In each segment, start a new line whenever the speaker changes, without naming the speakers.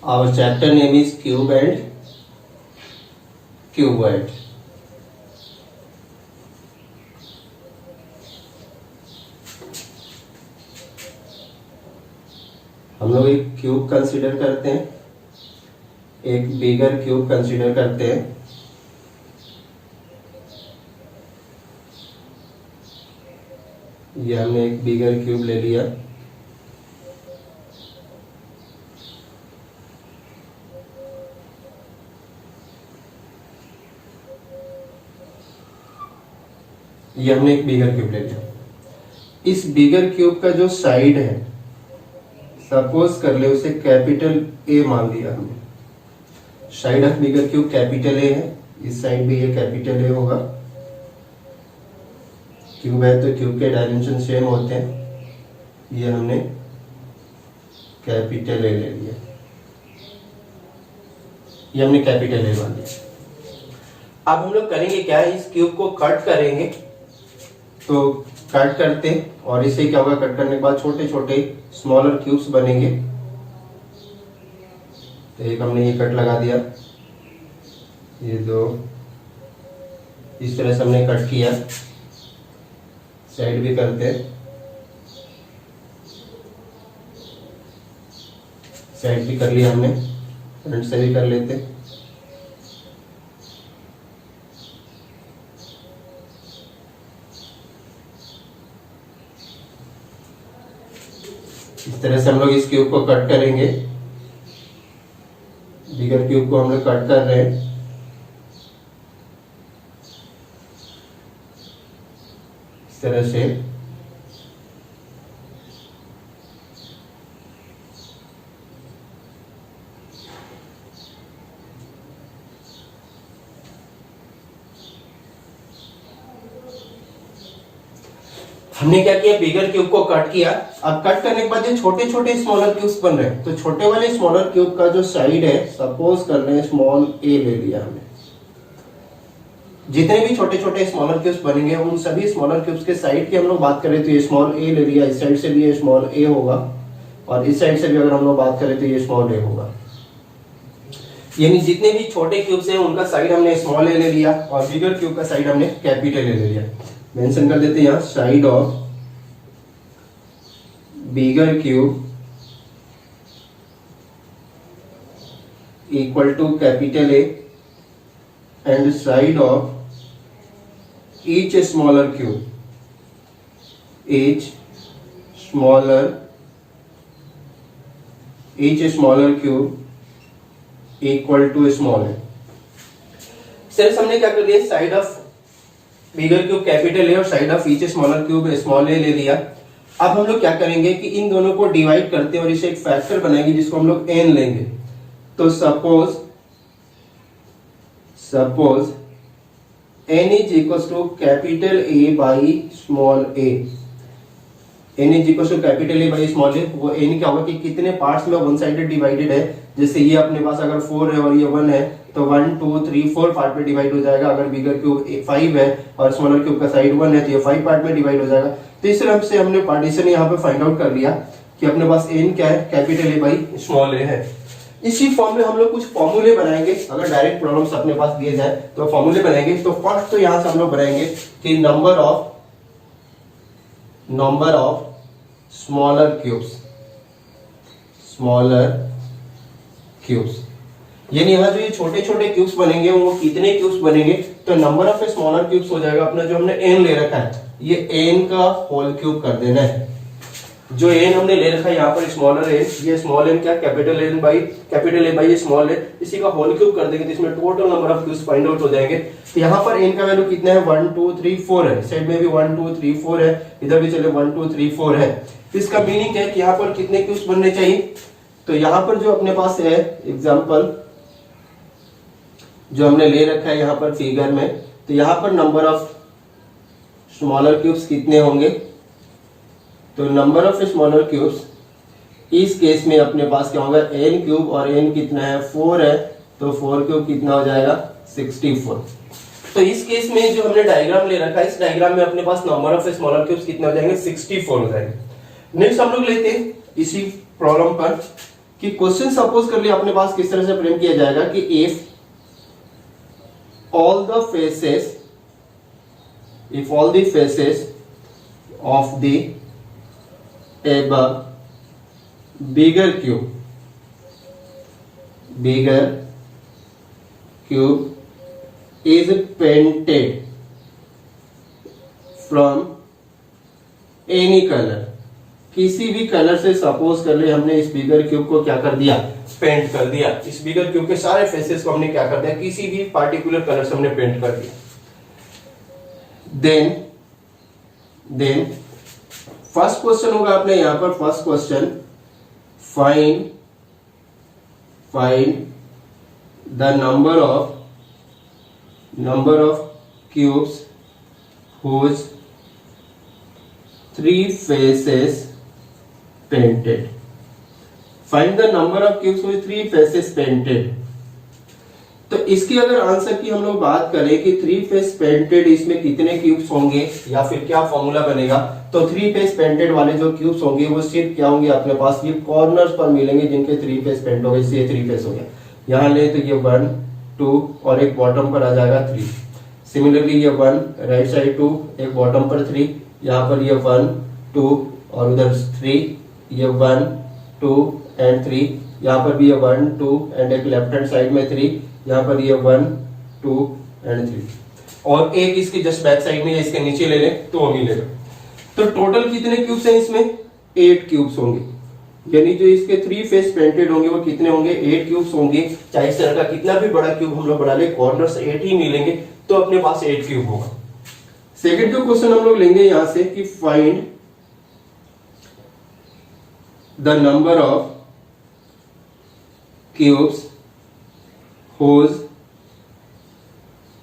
Our chapter name is Cube and Cuboid. हम लोग एक क्यूब कंसीडर करते हैं, एक बिगर क्यूब कंसीडर करते हैं। ये हमने एक बिगर क्यूब ले लिया। ये हमने एक बिगर क्यूब ले लिया। इस बिगर क्यूब का जो साइड है, सपोज कर ले उसे कैपिटल ए मान लिया हमने। Side of bigger cube capital ए है, इस साइड भी ये कैपिटल ए होगा। क्यूब है तो क्यूब के डायमेंशन सेम होते हैं। ये हमने कैपिटल ए ले लिया, ये हमने कैपिटल ए मान लिया। अब हम लोग करेंगे क्या है, इस क्यूब को कट करेंगे। तो कट करते हैं और इसे क्या होगा, कट करने के बाद छोटे छोटे स्मॉलर क्यूब्स बनेंगे। तो एक हमने ये कट लगा दिया, ये दो, इस तरह से हमने कट किया। साइड भी करते हैं, साइड भी कर लिया हमने, फ्रंट से भी कर लेते हैं। इस तरह से हम लोग इस क्यूब को कट करेंगे। बिगर क्यूब को हम लोग कट कर रहे हैं। इस तरह से हमने क्या किया, बिगर क्यूब को कट किया। अब कट करने के बाद ये छोटे छोटे स्मॉलर क्यूब्स बन रहे हैं। तो छोटे वाले स्मॉलर क्यूब का जो साइड है, सपोज कर रहे हैं स्मॉल ए ले लिया हमने। जितने भी छोटे छोटे स्मॉलर क्यूब्स बनेंगे उन सभी स्मॉलर क्यूब्स के साइड की हम लोग बात करें तो ये स्मॉल ए ले लिया, इस साइड से भी ये स्मॉल ए होगा और इस साइड से भी अगर हम लोग बात करें तो ये स्मॉल ए होगा। यानी जितने भी छोटे क्यूब्स हैं उनका साइड हमने स्मॉल ए ले लिया और बिगर क्यूब का साइड हमने कैपिटल ए ले लिया। मेंशन कर देते हैं यहाँ, side of bigger cube equal to capital A and side of each smaller cube, each smaller cube equal to small A. सिर्फ हमने क्या कर दिया, side of bigger cube capital A और side of each smaller cube small A ले लिया। अब हम लोग क्या करेंगे कि इन दोनों को डिवाइड करते हैं और इसे एक फैक्टर बनाएंगे जिसको हम लोग n लेंगे। तो suppose n is equal to capital A by small A. n is equal to capital A by small A. वो n क्या होगा कि कितने पार्ट्स में वन साइडेड डिवाइडेड है। जैसे ये अपने पास अगर 4 है और ये 1 है तो 1 2 3 4 पार्ट में डिवाइड हो जाएगा। अगर बिगर क्यूब 5 है और स्मॉलर क्यूब का साइड 1 है तो ये 5 पार्ट में डिवाइड हो जाएगा। तो इस तरह से हमने पार्टीशन यहाँ पे फाइंड आउट कर लिया कि अपने पास n क्या है, कैपिटल ए बाई स्मॉल ए है। इसी फॉर्म में हम लोग कुछ फॉर्मूले बनाएंगे। अगर डायरेक्ट प्रॉब्लम्स अपने पास दिए जाए तो फॉर्मूले बनाएंगे। तो फर्स्ट तो यहाँ से हम लोग बनाएंगे कि नंबर ऑफ स्मॉलर क्यूब्स, यानी यहाँ जो ये छोटे छोटे क्यूब्स बनेंगे वो कितने क्यूब्स बनेंगे, तो नंबर ऑफ स्मॉलर क्यूब्स हो जाएगा अपना जो हमने n ले रखा है, ये n का होल क्यूब कर देना है। जो n हमने ले रखा है यहाँ पर स्मॉलर n, ये स्मॉल n क्या, capital A by small n, इसी का होल क्यूब कर देंगे तो इसमें total number of cubes find out हो जाएंगे। तो यहाँ पर n का वैल्यू कितना है, 1 2 3 4 है। साइड में भी 1 2 3 4 है, इधर भी चले 1 2 3 4 है। तो इसका मीनिंग है कि यहाँ पर कितने क्यूब्स बनने चाहिए। तो यहाँ पर जो अपने पास है एग्जाम्पल जो हमने ले रखा है यहाँ पर फिगर में, तो यहाँ पर नंबर ऑफ स्मॉलर क्यूब्स कितने होंगे, तो नंबर ऑफ स्मॉलर क्यूब्स इस केस में अपने पास क्या होगा, n क्यूब और n कितना है 4 है, तो 4 क्यूब कितना हो जाएगा 64। तो इस केस में जो हमने डायग्राम ले रखा है, इस डायग्राम में अपने पास नंबर ऑफ स्मॉलर क्यूब्स कितने हो जाएंगे 64 हो जाएंगे। नेक्स्ट हम लोग लेते हैं इसी प्रॉब्लम पर कि क्वेश्चन सपोज कर लिया अपने पास किस तरह से फ्रेम किया जाएगा कि if all the faces if all the faces of the above bigger cube is painted from any color, किसी भी कलर से सपोज कर ले हमने इस बिगर क्यूब को क्या कर दिया, पेंट कर दिया। इस बिगर क्यूब के सारे फेसेस को हमने क्या कर दिया, किसी भी पार्टिकुलर कलर से हमने पेंट कर दिया। देन फर्स्ट क्वेश्चन होगा अपने यहां पर, first question find the number of cubes whose 3 faces painted. Find the number of cubes with 3 faces painted. तो इसकी अगर आंसर की हम लोग बात करें कि 3 फेस पेंटेड इसमें कितने क्यूब्स होंगे या फिर क्या फॉर्मूला बनेगा, तो 3 फेस पेंटेड वाले जो क्यूब्स होंगे वो सिर्फ क्या होंगे अपने पास, ये कॉर्नर्स पर मिलेंगे जिनके 3 फेस पेंट हो गए। ये 3 फेस हो गया, यहाँ ले तो ये 1 2 और एक बॉटम पर आ जाएगा 3। सिमिलरली ये 1 राइट साइड 2, एक बॉटम पर 3, यहाँ पर ये 1 2 और उधर 3, ये 1 2 एंड 3, यहाँ पर भी ये 1 2 एंड एक लेफ्ट हैंड साइड में 3, यहाँ पर ये 1 2 एंड 3 और एक इसके जस्ट बैक साइड में इसके नीचे ले लें तो वो मिलेगा। तो टोटल कितने क्यूब्स हैं इसमें, 8 क्यूब्स होंगे, यानी जो इसके 3 फेस पेंटेड होंगे वो कितने होंगे, 8 क्यूब्स होंगे। चाहे इस तरह का कितना भी बड़ा क्यूब हम लोग बना ले, कॉर्नर्स 8 ही मिलेंगे तो अपने पास 8 क्यूब होगा। सेकंड जो क्वेश्चन हम लोग लेंगे यहां से कि find the number of cubes whose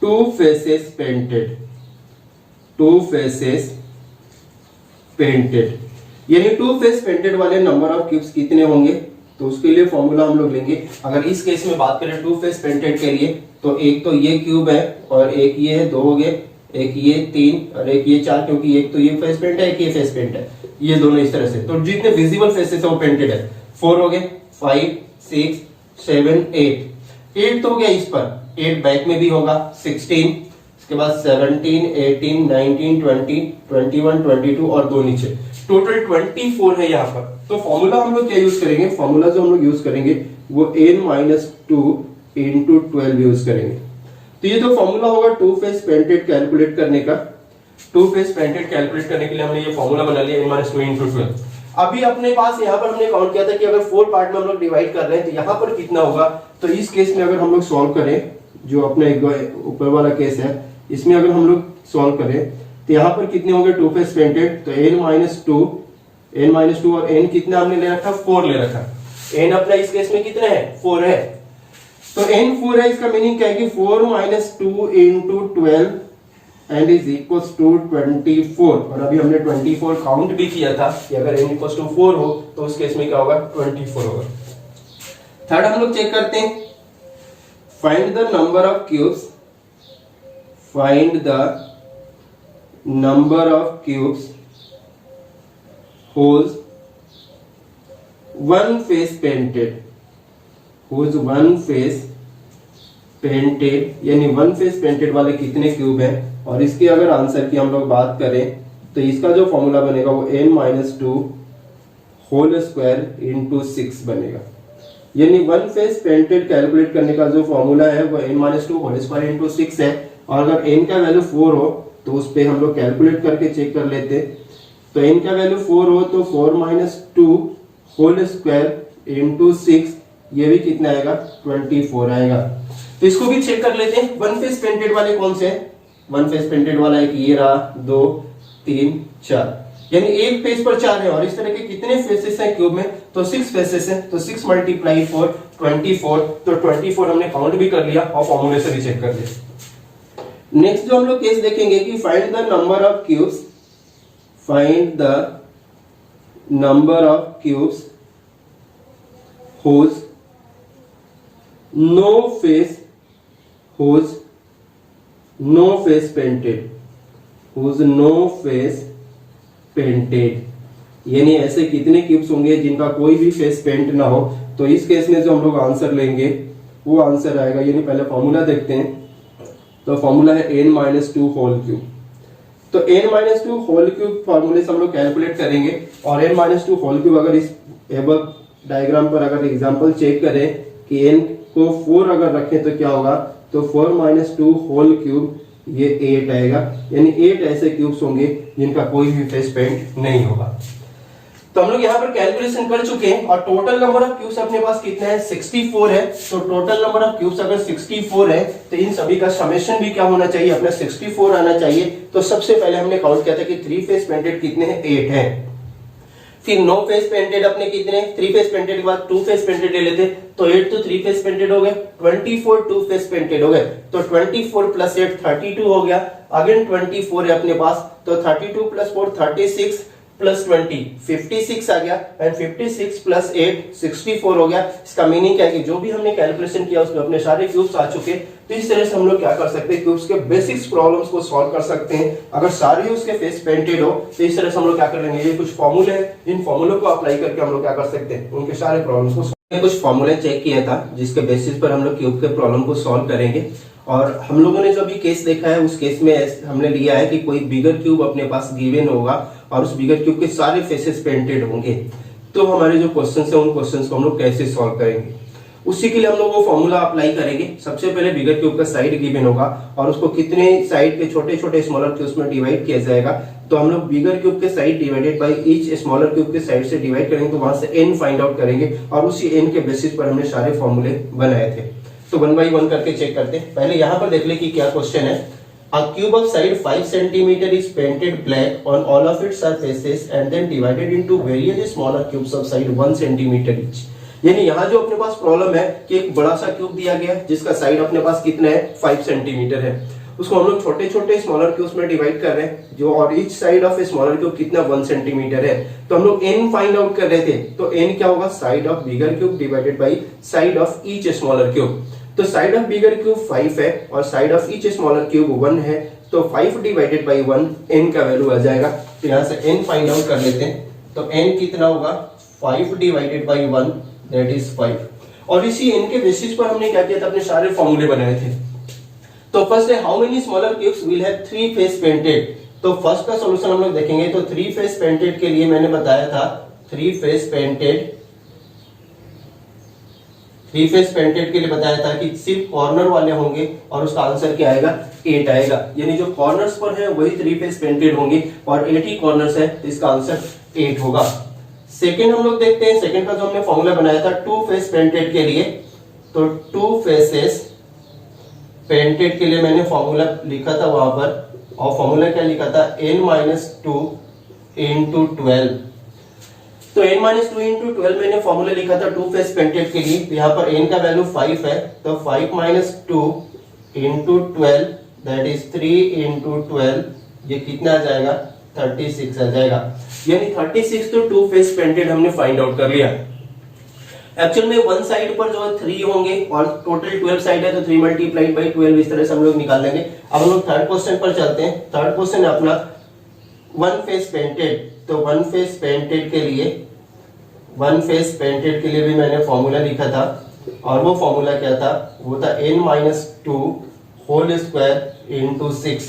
2 faces painted, 2 faces painted, यानी 2 फेस पेंटेड वाले नंबर ऑफ क्यूब्स कितने होंगे, तो उसके लिए फॉर्मूला हम लोग लेंगे। अगर इस केस में बात करें 2 फेस पेंटेड के लिए, तो एक तो ये क्यूब है और एक ये है, 2 हो गए, एक ये 3 और एक ये 4, क्योंकि एक तो ये फेस पेंट है एक ये फेस पेंट है, ये दोनों इस तरह से। तो जितने विजिबल फेसेस है वो पेंटेड है। 4 हो गए, 5 6 7 8 तो हो गया इस पर, 8 बैक में भी होगा 16, इसके बाद 17 18 19 20 21 22 और 2 नीचे, टोटल 24 है यहाँ पर। तो फॉर्मूला हम लोग क्या यूज करेंगे, फॉर्मूला जो हम लोग यूज करेंगे वो n-2 into 12 यूज करेंगे। तो ये जो फॉर्मूला होगा 2 फेस पेंटेड कैलकुलेट करने का, 2 फेस पेंटेड कैलकुलेट करने के लिए हमने ये फॉर्मूला बना लिया n-2 into 12। अभी अपने पास यहाँ पर हमने काउंट किया था कि अगर 4 पार्ट में हम लोग डिवाइड कर रहे हैं तो यहाँ पर कितना होगा। तो इस केस में अगर हम लोग सॉल्व करें, जो अपने ऊपर वाला केस है इसमें अगर हम लोग सॉल्व करें तो यहाँ पर कितने होंगे 2 फेस पेंटेड, तो n-2 और n कितना हमने ले रखा, 4 ले रखा। n अपना इस केस में कितना है, 4 है, तो n 4 है, इसका मीनिंग क्या है कि 4 - 2 into 12 and is equals to 24। और अभी हमने 24 काउंट भी किया था कि अगर n इक्वल्स टू 4 हो तो उस केस में क्या होगा, 24 होगा। थर्ड हम लोग चेक करते हैं, find the number of cubes, find the number of cubes whose 1 face painted, whose 1 face painted, यानी 1 फेस पेंटेड वाले कितने क्यूब हैं। और इसकी अगर आंसर की हम लोग बात करें तो इसका जो फॉर्मूला बनेगा वो n-2 होल स्क्वायर इंटू 6 बनेगा। यानी 1 फेस पेंटेड कैलकुलेट करने का जो फॉर्मूला है वो n-2 होल स्क्वायर इंटू 6 है। और अगर n का वैल्यू 4 हो तो उस पे हम लोग कैलकुलेट करके चेक कर लेते। तो n का वैल्यू 4 हो तो 4 - 2 होल स्क्वायर इंटू 6, ये भी कितना आएगा, 24 आएगा। तो इसको भी चेक कर लेते हैं। 1 फेस पेंटेड वाले कौन से हैं, 1 फेस पेंटेड वाला एक ये रहा, 2 3 4, यानी एक फेस पर 4 है। और इस तरह के कितने फेसेस हैं क्यूब में, तो 6 फेसेस हैं। तो 6 × 4 24, तो 24 हमने काउंट भी कर लिया और फॉर्मूले से भी चेक कर लिया। नेक्स्ट जो हम लोग केस देखेंगे कि find the number of cubes, find the number of cubes whose no face painted, whose no face painted, यानी ऐसे कितने क्यूब्स होंगे जिनका कोई भी फेस पेंट ना हो। तो इस केस में जो हम लोग आंसर लेंगे वो आंसर आएगा, यानी पहले फॉर्मूला देखते हैं। तो फॉर्मूला है n-2 होल क्यूब। तो n-2 होल क्यूब फॉर्मूले से हम लोग कैलकुलेट करेंगे, और n-2 होल क्यूब अगर इस एबव डायग्राम पर अगर एग्जांपल चेक करें कि n को 4 अगर रखें तो क्या होगा, तो 4-2 होल क्यूब ये 8 आएगा, यानी 8 ऐसे क्यूब्स होंगे जिनका कोई भी फेस पेंट नहीं होगा। तो हम लोग यहाँ पर कैलकुलेशन कर चुके हैं, और टोटल नंबर ऑफ क्यूब्स अपने पास कितना है, 64 है। तो टोटल नंबर ऑफ क्यूब्स अगर 64 है तो इन सभी का समेशन भी क्या होना चाहिए, अपना 64 आना चाहिए। तो सबसे पहले हमने काउंट किया था कि 3 फेस पेंटेड कितने हैं, 8 है। फिर 9 फेस पेंटेड अपने कितने, 3 फेस पेंटेड के बाद 2 फेस पेंटेड ले लेते, तो 8 तो 3 फेस पेंटेड हो गए, 24 2 फेस पेंटेड हो गए। तो 24 प्लस 8 32 हो गया, अगेन 24 है अपने पास, तो 32 प्लस 4 36 प्लस 20 56 आ गया, एंड 56 प्लस 8 64 हो गया। इसका मीनिंग क्या है कि जो भी हमने कैलकुलेशन किया उसमें अपने सारे क्यूब्स आ चुके। तो इस तरह से हम लोग क्या कर सकते हैं, क्यूब्स के बेसिक्स प्रॉब्लम्स को सॉल्व कर सकते हैं। अगर सारे उसके फेस पेंटेड हो तो इस तरह से हम लोग क्या कर लेंगे, ये कुछ फॉर्मूले हैं, इन फॉर्मूलों को अप्लाई करके हम लोग क्या कर सकते हैं, उनके सारे प्रॉब्लम्स को कुछ फॉर्मूले चेक किया था जिसके बेसिस पर हम लोग क्यूब के प्रॉब्लम को सॉल्व करेंगे। और हम लोगों ने जो भी केस देखा है उस केस में हमने लिया है कि कोई बिगर क्यूब अपने पास गिवन होगा और उस बिगर क्यूब के सारे फेसेस पेंटेड होंगे। तो हमारे जो क्वेश्चंस है उन क्वेश्चंस को हम लोग कैसे सॉल्व करेंगे, उसी के लिए हम लोग वो फॉर्मूला अप्लाई करेंगे। सबसे पहले बिगर क्यूब का साइड गिवन होगा और उसको कितने साइड के छोटे छोटे स्मॉलर क्यूब्स में डिवाइड किया जाएगा। तो हम लोग बिगर क्यूब के side divided by each smaller cube के साइड से डिवाइड करेंगे, तो वहां से n फाइंड आउट करेंगे, और उसी n के बेसिस पर हमने सारे फॉर्मूले बनाए थे। तो 1 बाय 1 करके चेक करते हैं। पहले यहाँ पर देख ले कि क्या क्वेश्चन है। A cube of side 5 cm is painted black on all of its surfaces and then divided into various smaller cubes of side 1 cm each। यानी यहाँ जो अपने पास प्रॉब्लम है कि एक बड़ा सा क्यूब दिया गया है जिसका साइड अपने पास कितना है, 5 सेंटीमीटर है, उसको हम लोग छोटे छोटे स्मॉलर क्यूब्स में डिवाइड कर रहे हैं जो, और each side of a smaller cube कितना 1 सेंटीमीटर है। तो हम लोग n फाइंड आउट कर रहे थे, तो n क्या होगा, side of bigger cube divided by side of each smaller cube. तो साइड ऑफ बिगर क्यूब 5 है और side of each smaller cube 1 है, तो 5 डिवाइडेड बाई 1 n का वैल्यू आ जाएगा। तो यहाँ से n फाइंड आउट कर लेते हैं। तो n कितना होगा, 5 डिवाइडेड बाई 1 दैट इज 5। और इसी n के बेसिस पर हमने क्या किया था, अपने सारे फॉर्मूले बनाए थे। तो फर्स्ट है how many smaller cubes will have 3 face painted. तो फर्स्ट का सॉल्यूशन हम लोग देखेंगे। तो 3 फेस पेंटेड के लिए मैंने बताया था 3 फेस पेंटेड के लिए बताया था कि सिर्फ कॉर्नर वाले होंगे, और उसका आंसर क्या आएगा, 8 आएगा। यानी जो कॉर्नर्स पर है वही 3 फेस पेंटेड होंगे, और 8 ही कॉर्नर्स है, तो इसका आंसर 8 होगा। सेकंड हम लोग देखते हैं, सेकंड का जो हमने फॉर्मूला बनाया था 2 फेस पेंटेड के लिए। तो 2 फेसेस पेंटेड के लिए मैंने फॉर्मूला लिखा था वहां पर, और फॉर्मूला क्या लिखा था, n-2 into 12। तो n-2 into 12 मैंने फॉर्मूला लिखा था 2 फेस पेंटेड के लिए। तो यहाँ पर n का वैल्यू 5 है, तो 5 - 2 into 12 दैट इज 3 into 12, ये कितना आ जाएगा, 36 आ जाएगा। यानी 36 तो 2 फेस पेंटेड हमने फाइंड आउट कर लिया। एक्चुअल में वन साइड पर जो 3 होंगे और टोटल 12 साइड है, तो 3 मल्टीप्लाइड बाई 12 इस तरह से हम लोग निकाल लेंगे। अब हम लोग थर्ड क्वेश्चन पर चलते हैं। थर्ड क्वेश्चन है अपना 1 फेस पेंटेड। तो 1 फेस पेंटेड के लिए भी मैंने फॉर्मूला लिखा था, और वो फॉर्मूला क्या था, वो था n-2 whole square into 6।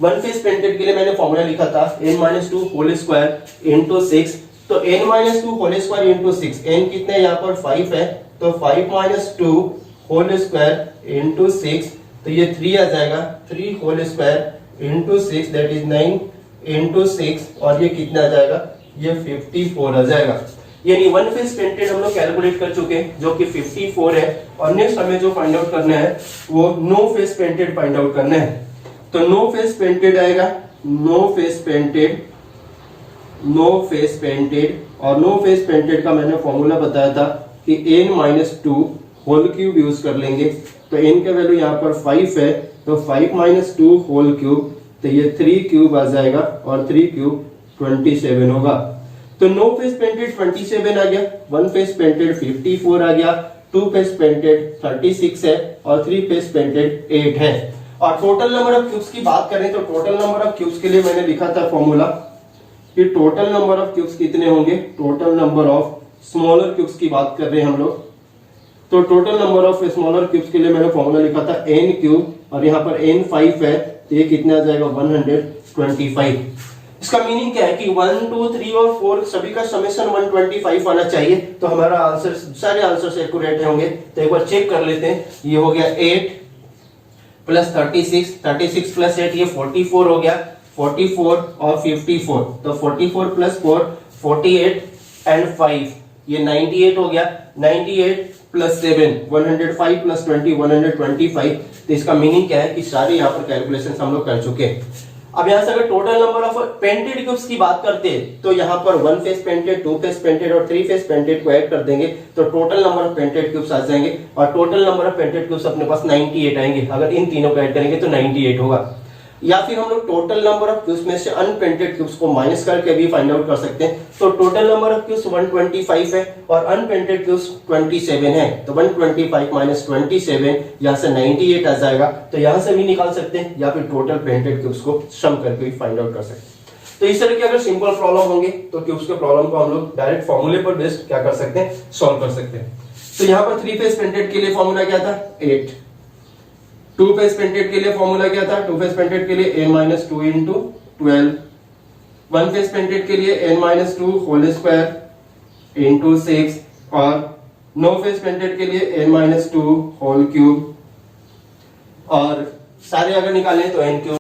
1 face painted के लिए मैंने फॉर्मूला लिखा था n-2 होल स्क्वायर इंटू 6। तो n-2 whole square into 6, n कितने यहाँ पर 5 है, तो 5 - 2 होल स्क्वायर इंटू 6, तो ये 3 आ जाएगा। 3 whole square into 6 that is 9 into 6, और ये कितना आ जाएगा, ये 54 आ जाएगा। यानी 1 फेस पेंटेड हम लोग कैलकुलेट कर चुके हैं जो कि 54 है। और नेक्स्ट हमें जो फाइंड आउट करना है वो no face painted find out करना है। तो नो फेस पेंटेड आएगा, नो फेस पेंटेड, और नो फेस पेंटेड का मैंने फॉर्मूला बताया था कि n-2 होल क्यूब यूज कर लेंगे। तो n का वैल्यू यहाँ पर 5 है, तो 5 - 2 होल क्यूब, तो ये 3 क्यूब आ जाएगा, और 3 क्यूब 27 होगा। तो नो फेस पेंटेड 27 आ गया, 1 फेस पेंटेड 54 आ गया, 2 फेस पेंटेड 36 है, और 3 फेस पेंटेड 8 है। और टोटल नंबर ऑफ क्यूब्स की बात करें तो टोटल नंबर ऑफ क्यूब्स के लिए मैंने लिखा था फॉर्मूला कि टोटल नंबर ऑफ क्यूब्स कितने होंगे, total number of smaller cubes की बात कर रहे हैं हम लोग। तो total number of smaller cubes के लिए मैंने फॉर्मूला लिखा था n क्यूब, और यहाँ पर n 5 है, तो ये कितना आ जाएगा 125। इसका मीनिंग क्या है कि 1 2 3 और 4 सभी का समेशन 125 आना चाहिए, तो हमारा आंसर, सारे आंसर एक्यूरेट होंगे। तो एक बार चेक कर लेते हैं। ये हो गया 8 प्लस 36 प्लस 8 ये 44 हो गया, 44 और 54, तो 44 प्लस 4 48 एंड 5 ये 98 हो गया, 98 प्लस 7 105 प्लस 20 125। तो इसका मीनिंग क्या है कि सारे यहाँ पर कैलकुलेशन हम लोग कर चुके हैं। अब यहाँ से अगर total number of painted cubes की बात करते हैं तो यहाँ पर 1 फेस पेंटेड, 2 फेस पेंटेड और 3 फेस पेंटेड को ऐड कर देंगे तो total number of painted cubes आ जाएंगे, और total number of painted cubes अपने पास 98 आएंगे। अगर इन तीनों को ऐड करेंगे तो 98 होगा। या फिर हम लोग टोटल नंबर ऑफ क्यूब्स में से अनपेंटेड क्यूब्स को माइनस करके भी फाइंड आउट कर सकते हैं। तो टोटल नंबर ऑफ क्यूब्स 125 है और अनपेंटेड क्यूब्स 27 है, तो 125 माइनस 27 यहाँ से 98 आ जाएगा। तो यहाँ से भी निकाल सकते हैं, या फिर टोटल पेंटेड क्यूब्स को सम करके भी फाइंड आउट कर सकते हैं। तो इस तरह के अगर सिंपल प्रॉब्लम होंगे तो क्यूब्स के प्रॉब्लम को हम लोग डायरेक्ट फॉर्मूले पर बेस्ड क्या कर सकते हैं, सॉल्व कर सकते हैं। तो यहाँ पर 3 फेस पेंटेड के लिए फॉर्मूला क्या था 8, 2 फेस पेंटेड के लिए फॉर्मूला क्या था, 2 फेस पेंटेड के लिए n-2 इंटू 12, 1 फेस पेंटेड के लिए n-2 होल स्क्वायर इंटू 6, और 9 फेस पेंटेड के लिए n-2 होल क्यूब, और सारे अगर निकालें तो n क्यूब